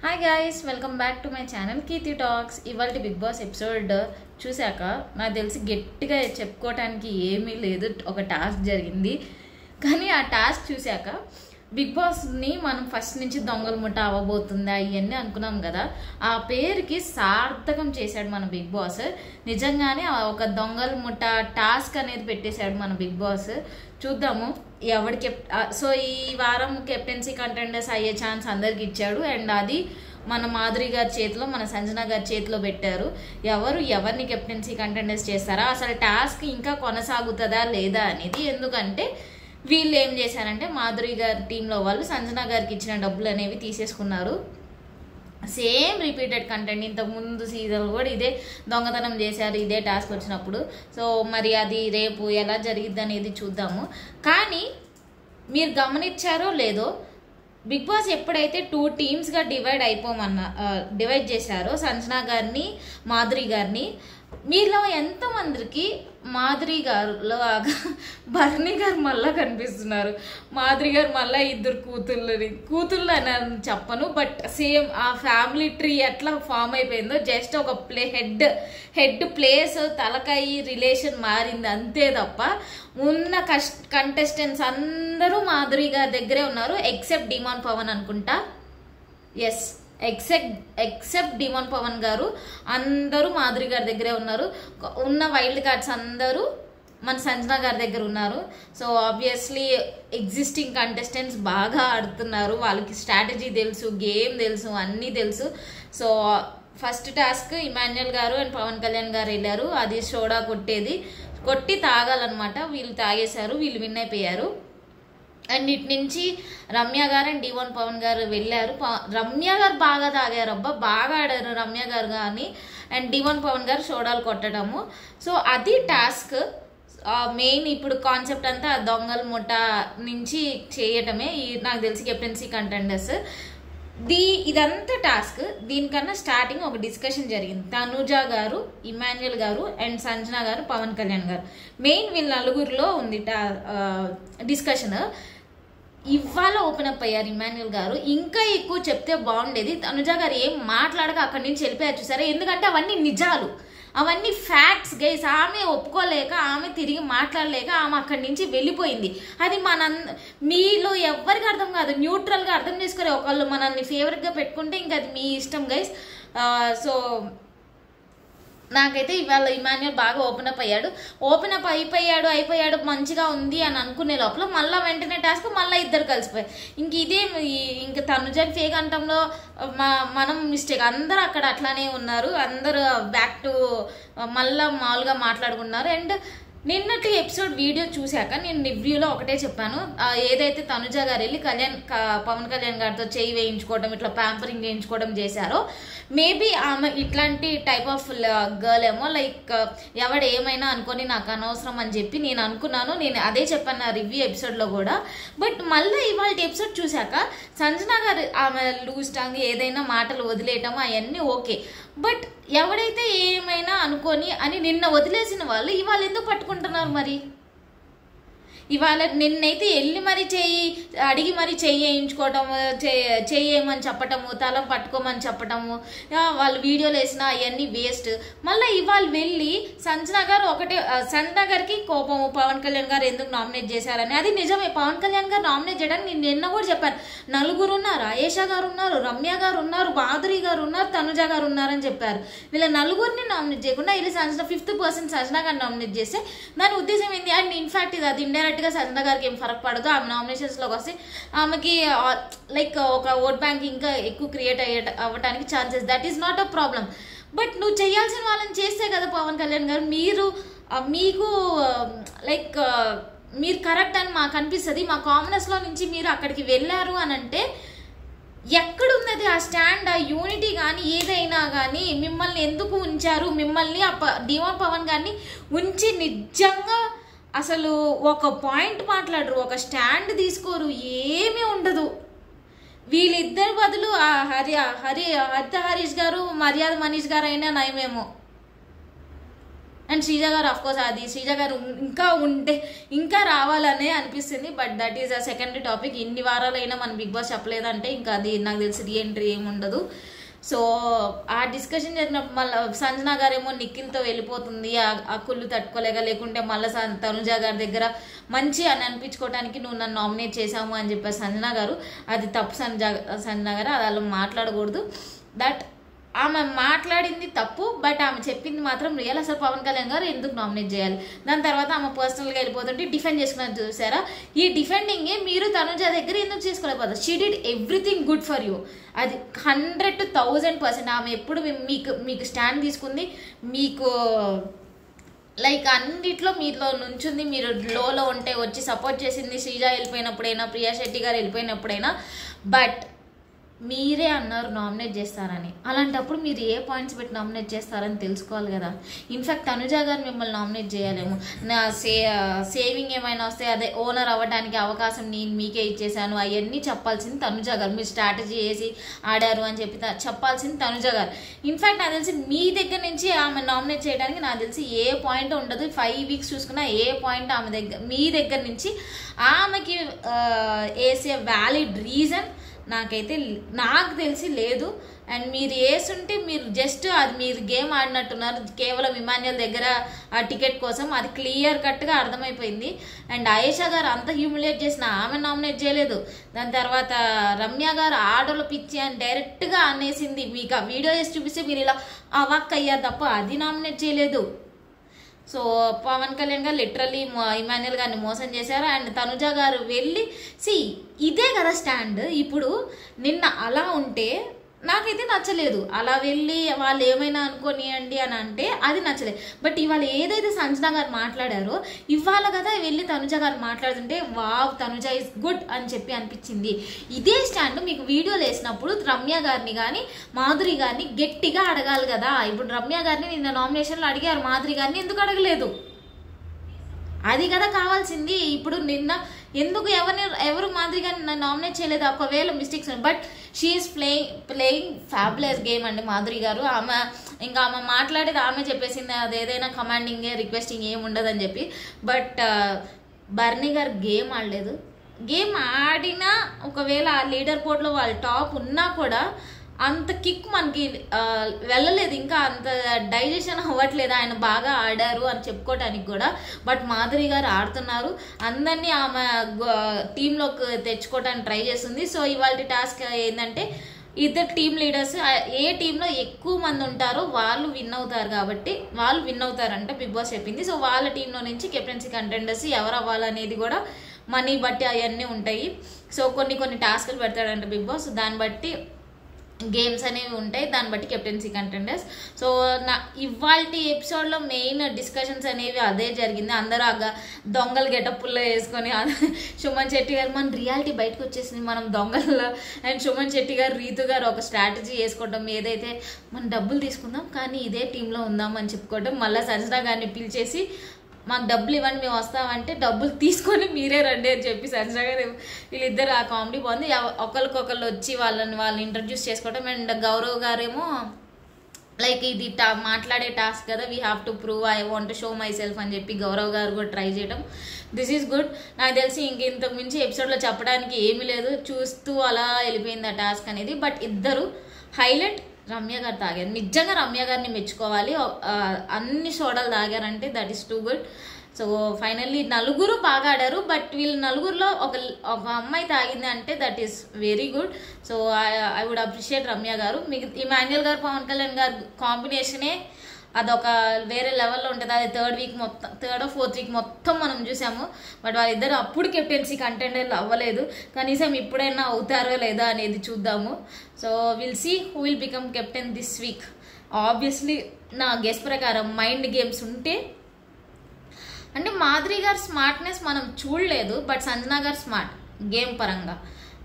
Hi guys, welcome back to my channel Keerthi talks. ఇవాళ Bigg Boss episode చూశాక నాకు తెలిసి గట్టిగా చెప్పుకోవటానికి ఏమీ లేదు. ఒక టాస్క్ జరిగింది, కానీ ఆ టాస్క్ చూశాక బిగ్ బాస్ని మనం ఫస్ట్ నుంచి దొంగల ముఠ అవ్వబోతుందా ఇవన్నీ అనుకున్నాం కదా. ఆ పేరుకి సార్థకం చేశాడు మన బిగ్ బాస్. నిజంగానే ఒక దొంగల ముఠ టాస్క్ అనేది పెట్టేశాడు మన బిగ్ బాస్. చూద్దాము ఎవరికి. సో ఈ వారం కెప్టెన్సీ కంటెండర్స్ అయ్యే ఛాన్స్ అందరికి ఇచ్చాడు. అండ్ అది మన మాధురి గారి చేతిలో, మన సంజన గారి చేతిలో పెట్టారు. ఎవరిని కెప్టెన్సీ కంటెండర్స్ చేస్తారా, అసలు టాస్క్ ఇంకా కొనసాగుతుందా లేదా అనేది. ఎందుకంటే వీళ్ళు ఏం చేశారంటే మాధురి గారి టీంలో వాళ్ళు సంజన గారికి ఇచ్చిన డబ్బులు అనేవి తీసేసుకున్నారు. Same repeated content. ఇంతకు ముందు సీజన్ కూడా ఇదే దొంగతనం చేశారు, ఇదే టాస్క్ వచ్చినప్పుడు. సో మరి అది రేపు ఎలా జరిగిద్ది అనేది చూద్దాము. కానీ మీరు గమనించారో లేదో, బిగ్ బాస్ ఎప్పుడైతే 2 టీమ్స్గా డివైడ్ చేశారో సంజన గారిని, మాధురి గారిని, మీలో ఎంతమందికి మాధురి గారులో భరణి గారు మళ్ళా కనిపిస్తున్నారు. మాధురి గారు మళ్ళీ 2 కూతుళ్ళు అని చెప్పను, బట్ సేమ్ ఆ ఫ్యామిలీ ట్రీ ఎట్లా ఫామ్ అయిపోయిందో, జస్ట్ ఒక హెడ్ ప్లేస్ తలకాయి రిలేషన్ మారింది అంతే తప్ప ఉన్న కంటెస్టెంట్స్ అందరూ మాధురి గారి దగ్గరే ఉన్నారు. ఎక్సెప్ట్ డిమాన్ పవన్ అనుకుంటా. ఎస్, ఎక్సెప్ట్ డిమాన్ పవన్ గారు అందరూ మాధురి గారి దగ్గరే ఉన్నారు. ఉన్న వైల్డ్ కార్డ్స్ అందరూ మన సంజన గారి దగ్గర ఉన్నారు. సో ఆబ్వియస్లీ ఎగ్జిస్టింగ్ కంటెస్టెంట్స్ బాగా ఆడుతున్నారు, వాళ్ళకి స్ట్రాటజీ తెలుసు, గేమ్ తెలుసు, అన్నీ తెలుసు. సో ఫస్ట్ టాస్క్ ఇమాన్యుయల్ గారు అండ్ పవన్ కళ్యాణ్ గారు వెళ్ళారు. అది సోడా కొట్టి తాగాలన్నమాట. వీళ్ళు తాగేశారు, వీళ్ళు విన్ అయిపోయారు. అండ్ ఇటు నుంచి రమ్య గారు అండ్ డిమాన్ పవన్ గారు వెళ్ళారు. రమ్య గారు బాగా తాగారు, బాగా ఆడారు రమ్య గారు కానీ. అండ్ డిమాన్ పవన్ గారు సోడాలు కొట్టడము. సో అది టాస్క్. మెయిన్ ఇప్పుడు కాన్సెప్ట్ అంతా దొంగల ముఠ నుంచి చేయటమే నాకు తెలిసి కెప్టెన్సీ కంటెండర్స్. ఇదంతా టాస్క్. దీనికన్నా స్టార్టింగ్ ఒక డిస్కషన్ జరిగింది. తనుజ గారు, ఇమాన్యుయల్ గారు అండ్ సంజన గారు, పవన్ కళ్యాణ్ గారు, మెయిన్ వీళ్ళ నలుగురిలో ఉంది డిస్కషన్. ఇవాళ ఓపెన్ అప్ అయ్యారు ఇమాన్యుయల్ గారు. ఇంకా ఎక్కువ చెప్తే బాగుండేది. తనుజ గారు ఏం మాట్లాడక అక్కడి నుంచి వెళ్ళిపోయారు చూసారా. ఎందుకంటే అవన్నీ నిజాలు, అవన్నీ ఫ్యాక్ట్స్ గైస్. ఆమె ఒప్పుకోలేక, ఆమె తిరిగి మాట్లాడలేక ఆమె అక్కడి నుంచి వెళ్ళిపోయింది. అది మీలో ఎవరికి అర్థం కాదు, న్యూట్రల్గా అర్థం చేసుకునే ఒకళ్ళు మనల్ని ఫేవరెట్గా పెట్టుకుంటే ఇంకా అది మీ ఇష్టం గైస్. సో నాకైతే ఇవాళ ఇమాన్యుయల్ బాగా ఓపెన్ అప్ అయిపోయాడు మంచిగా ఉంది అని అనుకునే లోపల మళ్ళీ వెంటనే టాస్క్ మళ్ళీ 2 కలిసిపోయారు. ఇంక తనుజని ఫేక్ అంటంలో మనం మిస్టేక్. అందరూ అక్కడ అట్లానే ఉన్నారు, అందరూ బ్యాక్ టు మళ్ళీ మామూలుగా మాట్లాడుకున్నారు. అండ్ నిన్నటి ఎపిసోడ్ వీడియో చూశాక నేను రివ్యూలో ఒకటే చెప్పాను, ఏదైతే తనుజ గారు వెళ్ళి పవన్ కళ్యాణ్ గారితో చేయి వేయించుకోవడం, ఇట్లా ప్యాంపరింగ్ చేయించుకోవడం చేశారో, మేబీ ఆమె ఇట్లాంటి టైప్ ఆఫ్ గర్ల్ ఏమో. లైక్ ఎవడు ఏమైనా అనుకొని నాకు అనవసరం అని చెప్పి నేను అనుకున్నాను. నేను అదే చెప్పాను నా రివ్యూ ఎపిసోడ్లో కూడా. బట్ మళ్ళీ ఇవాళ ఎపిసోడ్ చూశాక సంజన గారు ఆమె లూజ్ టాంగ్ ఏదైనా మాటలు వదిలేయటం అవన్నీ ఓకే. బట్ ఎవడైతే ఏమైనా అనుకొని అని నిన్న వదిలేసిన వాళ్ళు ఇవాళ ఎందుకు పట్టుకుంటున్నారు మరి? ఇవాళ నిన్నైతే వెళ్ళి మరి అడిగి మరి వేయించుకోవటము, చెయ్యేయమని చెప్పటము, తలం పట్టుకోమని చెప్పటము, వాళ్ళు వీడియోలు వేసిన అవన్నీ వేస్ట్. మళ్ళీ ఇవాళ వెళ్ళి సంజన గారికి కోపము, పవన్ కళ్యాణ్ గారు ఎందుకు నామినేట్ చేశారని. అది నిజమే, పవన్ కళ్యాణ్ గారు నామినేట్ చేయడానికి నేను నిన్న కూడా చెప్పాను. 4 ఉన్నారు, ఆయేషా గారు ఉన్నారు, రమ్య గారు ఉన్నారు, మాధురి గారు ఉన్నారు, తనుజ గారు ఉన్నారని చెప్పారు. వీళ్ళ 4 నామినేట్ చేయకుండా వెళ్ళి 5th పర్సన్ సంజన గారిని నామినేట్ చేస్తే దాని ఉద్దేశం ఏంటి? అండ్ ఇన్ఫాక్ట్ అది ఇండైరెక్ట్ గా సంజన గారికి ఏం ఫరక్ పడదు. ఆమె నామినేషన్స్ లోకి వస్తే ఆమెకి లైక్ ఒక ఓట్ బ్యాంక్ ఇంకా ఎక్కువ క్రియేట్ అవ్వడానికి chances. That is not a problem. But నువ్వు చేయాల్సిన వాళ్ళని చేస్తే కదా పవన్ కళ్యాణ్ గారు. మీకు లైక్ మీరు కరెక్ట్ అని మాకు అనిపిస్తుంది. మా కామనర్స్ లో నుంచి మీరు అక్కడికి వెళ్ళారు అని అంటే ఎక్కడున్నది ఆ స్టాండ్, ఆ యూనిటీ కానీ ఏదైనా కానీ? మిమ్మల్ని ఎందుకు ఉంచారు? మిమ్మల్ని డిమాన్ పవన్ గారిని ఉంచి నిజంగా అసలు ఒక పాయింట్ మాట్లాడరు, ఒక స్టాండ్ తీసుకోరు, ఏమీ ఉండదు. వీళ్ళిద్దరి బదులు హరిత హరీష్ గారు, మర్యాద మనీష్ గారు అయినా నయమేమో. అండ్ శ్రీజ గారు అఫ్కోర్స్ అది శ్రీజ గారు ఇంకా ఉంటే ఇంకా రావాలనే అనిపిస్తుంది. But that is a secondary topic. ఇన్ని వారాలైనా మన బిగ్ బాస్ చెప్పలేదంటే ఇంకా అది నాకు తెలిసి రీఎంట్రీ ఏమి ఉండదు. సో ఆ డిస్కషన్ జరిగినప్పుడు మళ్ళీ సంజన గారేమో నిఖిల్తో వెళ్ళిపోతుంది, ఆ కుళ్ళు తట్టుకోలేక, లేకుంటే మళ్ళీ తనుజ గారి దగ్గర మంచి అని అనిపించుకోవడానికి నువ్వు నన్ను నామినేట్ చేశాము అని చెప్పారు సంజన గారు. అది తప్పు సంజన గారు, అది అలా మాట్లాడకూడదు. దట్ ఆమె మాట్లాడింది తప్పు, బట్ ఆమె చెప్పింది మాత్రం రియల్. అసలు పవన్ కళ్యాణ్ గారు ఎందుకు నామినేట్ చేయాలి? దాని తర్వాత ఆమె పర్సనల్గా వెళ్ళిపోతుంటే డిఫెండ్ చేసుకున్నారు చూసారా? ఈ డిఫెండింగే మీరు తనుజ దగ్గర ఎందుకు చేసుకోలేకపోతారు? She did everything good for you. అది 100 to 1000%. ఆమె ఎప్పుడు మీకు స్టాండ్ తీసుకుంది, మీకు లైక్ అన్నిట్లో మీలో నుంచుంది. మీరు లోలో ఉంటే వచ్చి సపోర్ట్ చేసింది, శ్రీజ వెళ్ళిపోయినప్పుడైనా, ప్రియా శెట్టి గారు వెళ్ళిపోయినప్పుడైనా. బట్ మీరే అన్నారు నామినేట్ చేస్తారని. అలాంటప్పుడు మీరు ఏ పాయింట్స్ పెట్టి నామినేట్ చేస్తారని తెలుసుకోవాలి కదా. ఇన్ఫ్యాక్ట్ తనుజ గారు మిమ్మల్ని నామినేట్ చేయాలేమో. నా సేవింగ్ ఏమైనా వస్తే అదే ఓనర్ అవ్వడానికి అవకాశం నేను మీకే ఇచ్చేసాను అవన్నీ చెప్పాల్సింది తనుజ గారు. మీరు స్ట్రాటజీ వేసి ఆడారు అని చెప్పి చెప్పాల్సింది తనుజ గారు. ఇన్ఫ్యాక్ట్ నాకు తెలిసి మీ దగ్గర నుంచి ఆమె నామినేట్ చేయడానికి నాకు తెలిసి ఏ పాయింట్ ఉండదు. 5 weeks చూసుకున్నా ఏ పాయింట్ ఆమె దగ్గర మీ దగ్గర నుంచి ఆమెకి వేసే వ్యాలిడ్ రీజన్ నాకు తెలిసి లేదు. అండ్ మీరు వేసుంటే మీరు జస్ట్ అది మీరు గేమ్ ఆడినట్టున్నారు, కేవలం ఇమాన్యుయల్ దగ్గర ఆ టికెట్ కోసం. అది క్లియర్ కట్గా అర్థమైపోయింది. అండ్ ఆయేషా గారు అంత హ్యూమిలేట్ చేసిన ఆమె నామినేట్ చేయలేదు. దాని తర్వాత రమ్య గారు ఆడోళ్ళ పిచ్చి అని డైరెక్ట్గా అనేసింది. మీకు ఆ వీడియో వేసి చూపిస్తే మీరు ఇలా అవాక్ అయ్యారు తప్ప అది నామినేట్ చేయలేదు. సో పవన్ కళ్యాణ్ గారు లిటరల్లీ ఇమాన్యుయల్ గారిని మోసం చేశారు. అండ్ తనుజ గారు వెళ్ళి ఇదే కదా స్టాండ్. ఇప్పుడు నిన్న అలా ఉంటే నాకైతే నచ్చలేదు. అలా వెళ్ళి వాళ్ళు ఏమైనా అనుకోనియండి అని అంటే అది నచ్చలేదు. బట్ ఇవాళ ఏదైతే సంజన గారు మాట్లాడారో ఇవాళ కదా వెళ్ళి తనుజ గారు మాట్లాడుతుంటే వావ్ తనుజ ఇస్ గుడ్ అని చెప్పి అనిపించింది. ఇదే స్టాండ్ మీకు వీడియోలు వేసినప్పుడు రమ్య గారిని కానీ మాధురి గారిని గట్టిగా అడగాలి కదా. ఇప్పుడు రమ్య గారిని నిన్న నామినేషన్లో అడిగారు, మాధురి గారిని ఎందుకు అడగలేదు? అది కదా కావాల్సింది. ఇప్పుడు నిన్న ఎందుకు ఎవరు మాదిరిగా నామినేట్ చేయలేదు? ఒకవేళ mistakes, but she's playing fabulous game అండి మాధురి గారు. ఆమె మాట్లాడేది ఆమె చెప్పేసింది, అది ఏదైనా కమాండింగ్ రిక్వెస్టింగ్ ఏమి ఉండదని చెప్పి. బట్ బర్నీ గారు గేమ్ ఆడలేదు. గేమ్ ఆడినా ఒకవేళ ఆ లీడర్ బోర్డ్లో వాళ్ళు టాప్ ఉన్నా కూడా అంత కిక్ మనకి వెళ్ళలేదు, ఇంకా అంత డైజెషన్ అవ్వట్లేదు. ఆయన బాగా ఆడారు అని చెప్పుకోవటానికి కూడా. బట్ మాధురి గారు ఆడుతున్నారు, అందరినీ ఆమె టీంలోకి తెచ్చుకోవడానికి ట్రై చేస్తుంది. సో ఇవాళ టాస్క్ ఏంటంటే ఇద్దరు టీమ్ లీడర్స్ ఏ టీంలో ఎక్కువ మంది ఉంటారో వాళ్ళు విన్ అవుతారు. కాబట్టి వాళ్ళు విన్ అవుతారంట బిగ్ బాస్ చెప్పింది. సో వాళ్ళ టీంలో నుంచి కెప్టెన్సీ కంటెండర్స్ ఎవరు అవ్వాలనేది కూడా మనీ బట్టి అవన్నీ ఉంటాయి. సో కొన్ని టాస్క్లు పెడతాడంట బిగ్ బాస్, దాన్ని బట్టి గేమ్స్ అనేవి ఉంటాయి, దాన్ని బట్టి కెప్టెన్సీ కంటెండర్స్. సో ఇవాళ ఎపిసోడ్లో మెయిన్ డిస్కషన్స్ అనేవి అదే జరిగింది. అందరూ దొంగలు గెటప్పుల్లో వేసుకొని సుమన్ శెట్టి గారు మన రియాలిటీ బయటకు వచ్చేసింది, మనం దొంగల్లో. అండ్ సుమన్ శెట్టి గారు రీతు గారు ఒక స్ట్రాటజీ వేసుకోవడం, ఏదైతే మనం డబ్బులు తీసుకుందాం కానీ ఇదే టీంలో ఉందాం అని చెప్పుకోవడం. మళ్ళీ సంజన గారిని పిలిచేసి మాకు డబ్బులు ఇవ్వండి మేము వస్తామంటే డబ్బులు తీసుకొని మీరే రండి అని చెప్పి సంజన గారు వీళ్ళిద్దరు ఆ కామెడీ బాగుంది. ఒకరికొకళ్ళు వచ్చి వాళ్ళు ఇంట్రడ్యూస్ చేసుకోవడం. అండ్ గౌరవ్ గారేమో లైక్ ఇది మాట్లాడే టాస్క్ కదా, we have to prove I want to show my self అని చెప్పి గౌరవ్ గారు కూడా ట్రై చేయడం. This is good. నాకు తెలిసి ఇంతకు మించి ఎపిసోడ్లో చెప్పడానికి ఏమీ లేదు, చూస్తూ అలా వెళ్ళిపోయింది ఆ టాస్క్ అనేది. బట్ ఇద్దరు హైలైట్ రమ్య గారు తాగారు. నిజంగా రమ్య గారిని మెచ్చుకోవాలి. అన్ని సోడాలు తాగారంటే that is too good. So finally నలుగురు బాగా ఆడారు. బట్ వీళ్ళ నలుగురిలో ఒక అమ్మాయి తాగింది అంటే that is very good. So I would appreciate Ramya గారు. మీకు ఇమాన్యుయల్ గారు పవన్ కళ్యాణ్ గారు కాంబినేషనే అదొక వేరే లెవెల్లో ఉంటుంది. అది థర్డ్ ఆర్ ఫోర్త్ వీక్ మొత్తం మనం చూసాము. బట్ వాళ్ళిద్దరు అప్పుడు కెప్టెన్సీ కంటెండర్లు అవ్వలేదు, కనీసం ఇప్పుడైనా అవుతారో లేదా అనేది చూద్దాము. So will see who will become captain this week. Obviously నా గెస్ ప్రకారం మైండ్ గేమ్స్ ఉంటే, అంటే మాధురి గారు స్మార్ట్నెస్ మనం చూడలేదు, బట్ సంజన గారు స్మార్ట్ గేమ్ పరంగా.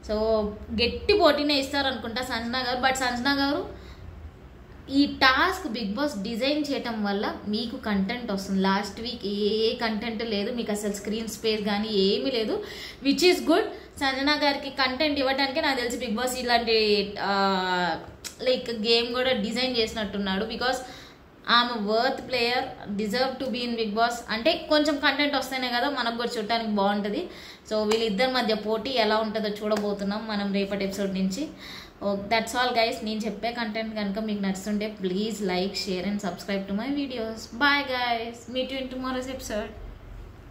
సో గట్టి పోటీనే ఇస్తారు అనుకుంటా సంజన గారు. బట్ సంజన గారు ఈ టాస్క్ బిగ్ బాస్ డిజైన్ చేయటం వల్ల మీకు కంటెంట్ వస్తుంది. లాస్ట్ వీక్ ఏ కంటెంట్ లేదు, మీకు అసలు స్క్రీన్ స్పేస్ కానీ ఏమీ లేదు, విచ్ ఈస్ గుడ్. సంజన గారికి కంటెంట్ ఇవ్వడానికి నాకు తెలిసి బిగ్ బాస్ ఇలాంటి లైక్ గేమ్ కూడా డిజైన్ చేసినట్టున్నాడు. బికాస్ ఆమె worth player, deserve to be in Bigg Boss. అంటే కొంచెం కంటెంట్ వస్తేనే కదా మనకు కూడా చూడటానికి బాగుంటుంది. సో వీళ్ళిద్దరి మధ్య పోటీ ఎలా ఉంటుందో చూడబోతున్నాం మనం రేపటి ఎపిసోడ్ నుంచి. That's all guys. నేను చెప్పే కంటెంట్ కనుక మీకు నచ్చుతుంటే please like, share and subscribe to my videos. Bye guys, meet you in tomorrow's episode.